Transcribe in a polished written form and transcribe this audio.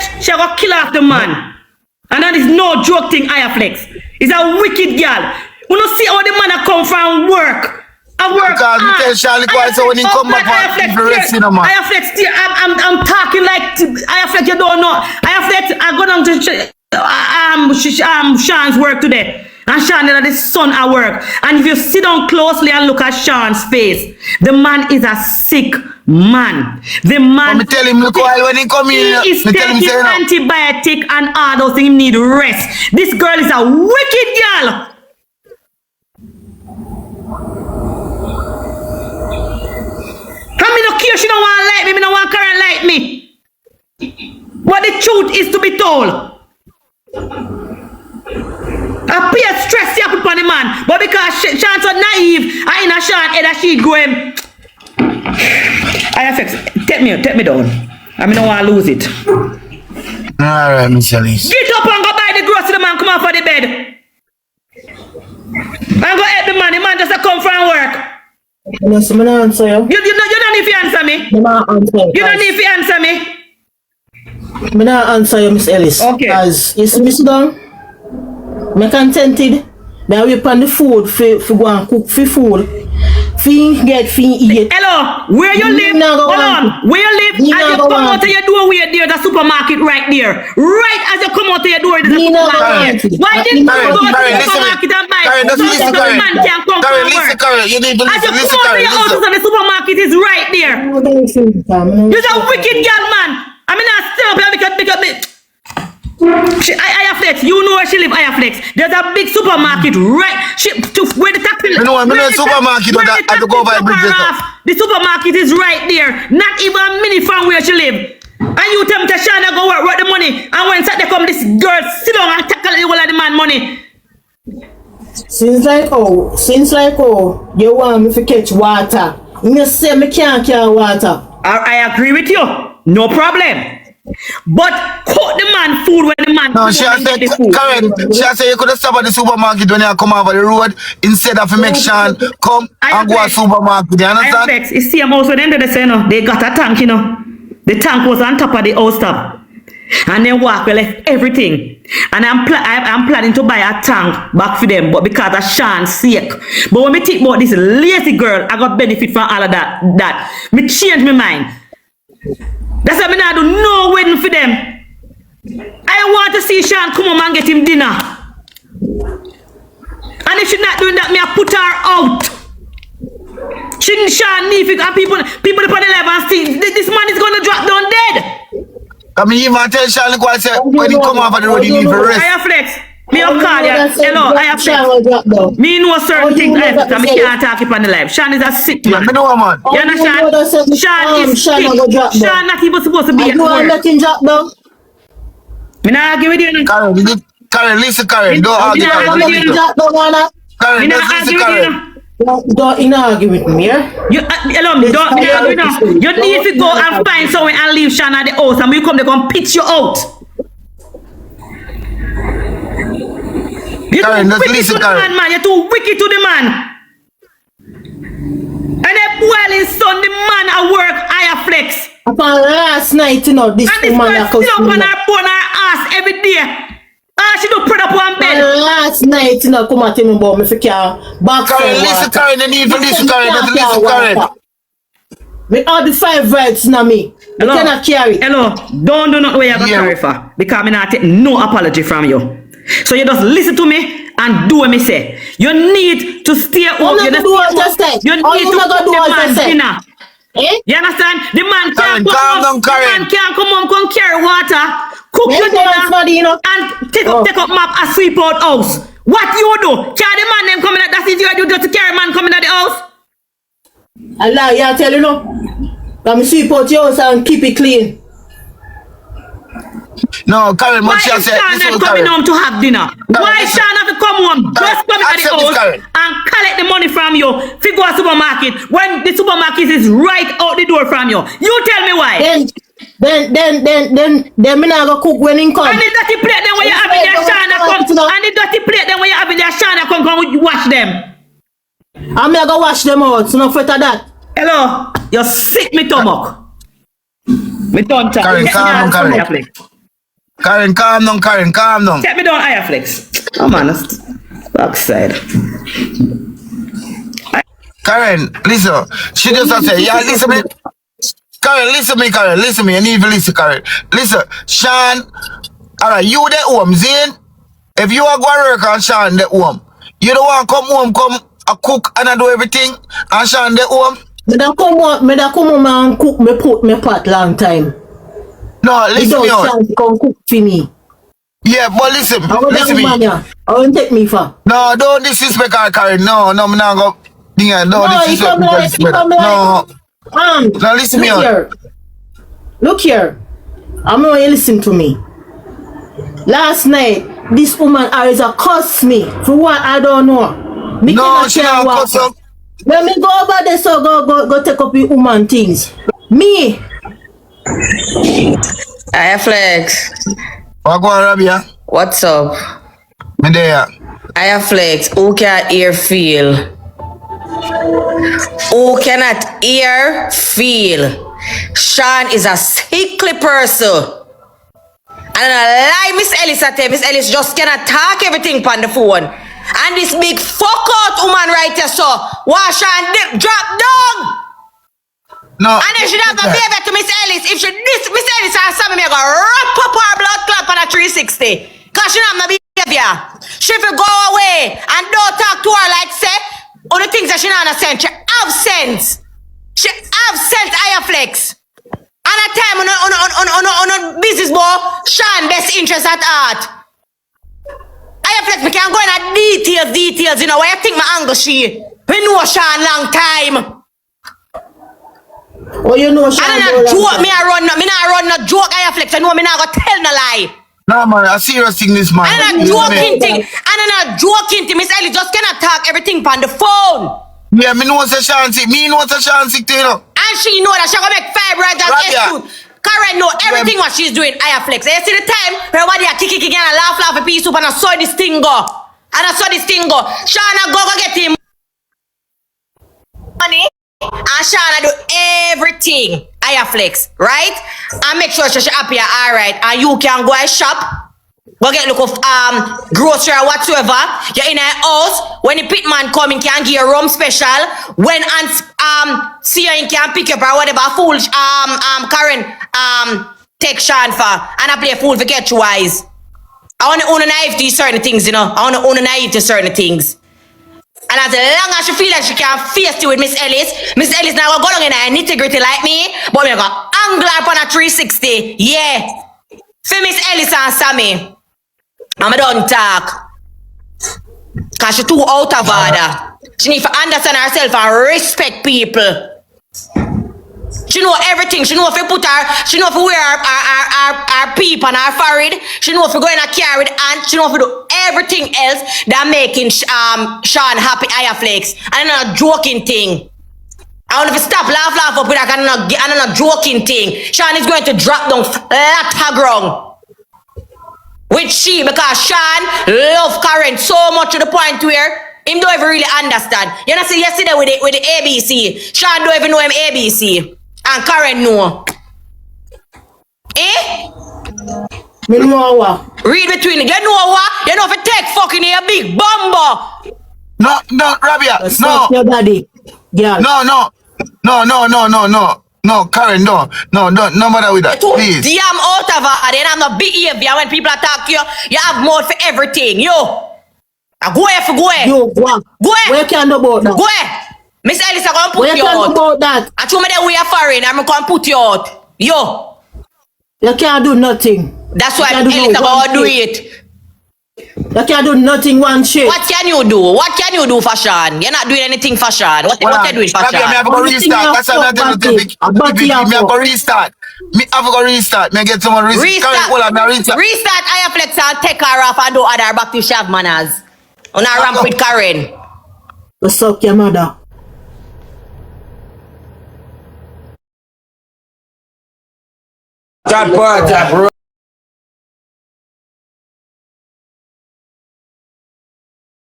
flex, she go kill off the man. And that is no joke thing, Flex. It's a wicked girl. We don't see how the man a come from work. I work because hard. tell Charlie so when he come back Flex, you know, man. Flex, I'm talking like Flex, you don't know. Flex, I go down to Shawn's work today. And Shawn is the son at work. And if you sit down closely and look at Shawn's face, the man is a sick man. The man tell him look while when he come in. He is taking antibiotic and all those things. He need rest. This girl is a wicked girl. I mean, no care, she don't want to like me, don't want Karen like me. But the truth is to be told. I pay stress you put on the man, but because Shawn's so naive, I in a Shawn head that she going. Take me down. I mean, don't want to lose it. Alright, Miss Alice. Get up and go buy the grocery, the man come off of the bed. And go help the man just come from work. Yes, I'm gonna answer you. You don't need to answer me. You don't need to answer me. I'm gonna answer you, Miss Ellis. Okay. As you see me sit down, I'm contented. Now we pan the food for go and cook for food. Eat. Hello, where you live? Hold on. Where you live? As you come out of your doorway there, the supermarket right there. Right as you come out of your door, there's a supermarket. Why didn't you go to the supermarket and buy something so the man can come from work? You need to As you come out of your house, the supermarket is right there. You're a wicked girl, man. I mean, I still because Flex, you know where she live, Flex. There's a big supermarket right where the taxi. You know, I'm in a supermarket but I have to go by bridge. The supermarket is right there, not even a minute from where she live. And you tell me to Shawn go work the money, and when they come, this girl sit down and tackle the whole of the man money. Since like you want me to catch water. You say me can't carry water. I agree with you, no problem. But cook the man food when the man no, she said, Karen, she said you could have stopped at the supermarket when you come over the road instead of make Shawn come and go to the supermarket. You understand? You see, I'm also the end of the say, they got a tank, you know. The tank was on top of the house top. And then walk, we left everything. And I'm planning to buy a tank back for them, but because of Shawn's sake. But when we think about this lazy girl, I got benefit from all of that. Me change my mind. That's why I do no wedding for them. I want to see Shawn come home and get him dinner. And if she's not doing that, me I put her out. Shawn need and people upon the level and see this man is gonna drop down dead. I mean, even tell Shawn when he come off of the road, he need to rest. I Flex. Me up call ya. Hello, I Flex. Me know certain things I have to. Me can't talk it on the live. Shawn is a sick man. Yeah, me know man. You understand? Shawn is sick. Shawn not even supposed to be at work. Let him drop down. Me not argue with you. Karen, listen, Karen. Don't argue. Karen, listen, Karen. Don't argue with me, yeah? Hello, don't argue now. You need to go and find someone and leave Shawn at the house, and we come, they come pitch you out. You're Karen, too wicked listen, to the Karen. man. You're too wicked to the man. And that boiling son, the man at work, Flex. Upon last night, you know, this woman that comes up on her ass every day. She do put up one bed. Last night, you know, come at him about me if you can back Karen, listen, Karen, you need to listen, Karen. Listen, Karen. With all the 5 words now me. You cannot carry. Hello, don't do not where you have to carry for. Because I not take no apology from you. So you just listen to me and do what me say. You need to stay up. You need to cook the man dinner. Eh? You understand? The man can't come home, come carry water, cook your dinner, and take up map and sweep out house. What you do? Can the man them coming at that's it you do just to carry man coming at the house? Allah, yeah, tell you no. Come sweep out your house and keep it clean. No, Karen, why is Shawn not coming home to have dinner? Why Shawn have to come home, just come at the house and collect the money from you, figure a supermarket, when the supermarket is right out the door from you? You tell me why. Then me not go cook when he come. And the dirty plate then when you having their Shawn come, and the dirty plate then when you having their Shawn come wash them. I'm not go wash them out, so no fret of that. Hello, you sick me stomach. Me don't Karen, calm down, Karen. Karen, calm down, Karen, calm down. Take me down higher flex. I'm honest. Backside. Karen, listen. She just a say, yeah, listen me. Karen, listen me, Karen, listen me. You need to listen, Karen. Listen, Shawn, alright, you the home, Zane. If you are going to work on Shawn the home, you don't want to come home, come cook and I do everything, and Shawn the home? Me da come home and cook me put me pot long time. No, listen me out. Shawn come cook for me. Yeah, but listen me. I won't take me for. No, don't disrespect her, Karen. No, I'm not going to. Yeah, no, disrespect me. No. Now listen me out. Look here. I'm going to listen to me. Last night, this woman Ariza cussed me for what I don't know. No, she not cuss up. Let me go over there, so go take up your woman things. Me. Hiya Flex. What go on, Rabia? What's up? Me there. Hiya Flex. Who can hear feel? Who cannot hear feel? Shawn is a sickly person. And I lie, Miss Ellis at Miss Ellis just cannot talk everything on the phone. And this big fuck out woman right here, so wash and dip, drop down. No. And then she have a baby to Miss Ellis. If she this Miss Ellis and Sammy, me go wrap up her blood clot on a 360. Cause she have no behavior. She will go away and don't talk to her like say all the things that she not understand. She have sense. She have sense, higher flex. And a time on a business boy, Shawn best interest at heart. Higher flex, we can go in a details, you know, where you think my angle she. We know Shawn long time. Oh, you know Shawn. I don't joke, me not run no joke, higher flex. I know me not go tell no lie. No man, a serious thing this man. I'm not joking thing. I'm not joking thing. Miss Ellie just cannot talk everything on the phone. Yeah, me know say Shawn sick. Me know say Shawn sick too, you know. And she know that she gonna make fibroids and S2. Karen know everything what she's doing. Higher flex. And you see the time everybody are kicking and laugh a piece up and I saw this thing go. Shawn go get him money. And Shawn do everything. Higher flex, right? And make sure she's happy and alright. And you can go and shop. Go get look of grocery or whatsoever. You're in a house. When the pitman come in, can give you a rum special. When see you can pick up or whatever foolish Karen take Shawn for and I play a fool for get you wise. I want to own a knife to certain things, you know. I want to own a knife to certain things. And as long as she feel like she can face you with Miss Ellis now go down in a nitty-gritty like me, but me go angle up on a 360. Yeah. For Miss Ellis and Sammy. I'm don't talk. Cause she too out of order. She need to understand herself and respect people. She know everything. She know if you put her, she know if you wear her peep on her forehead. She know if you go in a car with aunt. She know if you do everything else that making Shawn happy, higher flex. And not a joking thing. I want to stop laugh up with that and not joking thing. Shawn is going to drop down flat ground. With she, because Shawn love Karen so much to the point where him don't even really understand. You know, see yesterday with the ABC, Shawn don't even know him ABC, and Karen know. Eh? Me know what. Read between it. You know what? You know if you take fucking a big bumbo. No, Rabia, no. Your daddy. Yeah. No, Karen, no matter with that, please. Damn out of her, then I'm not behavior when people attack you. You have mouth for everything, yo. Go ahead. Yo, go on. Go ahead. Where can do about that? Go ahead. Miss Ellis, I'm gonna put you out. Where can do about that? I told me that we are foreign, I'm gonna put you out. Yo. You can't do nothing. That's why Miss Ellis, I'm gonna do it. You can't do nothing one shit. What can you do? What can you do for Shawn? You're not doing anything for Shawn. What you doing for Shawn? I have to restart. That's why I'm not doing it. I have to restart. Me get someone restart. Restart higher flex and take her off and do other back to shaft manners. On a ramp with Karen. Go suck your mother. That part, bro.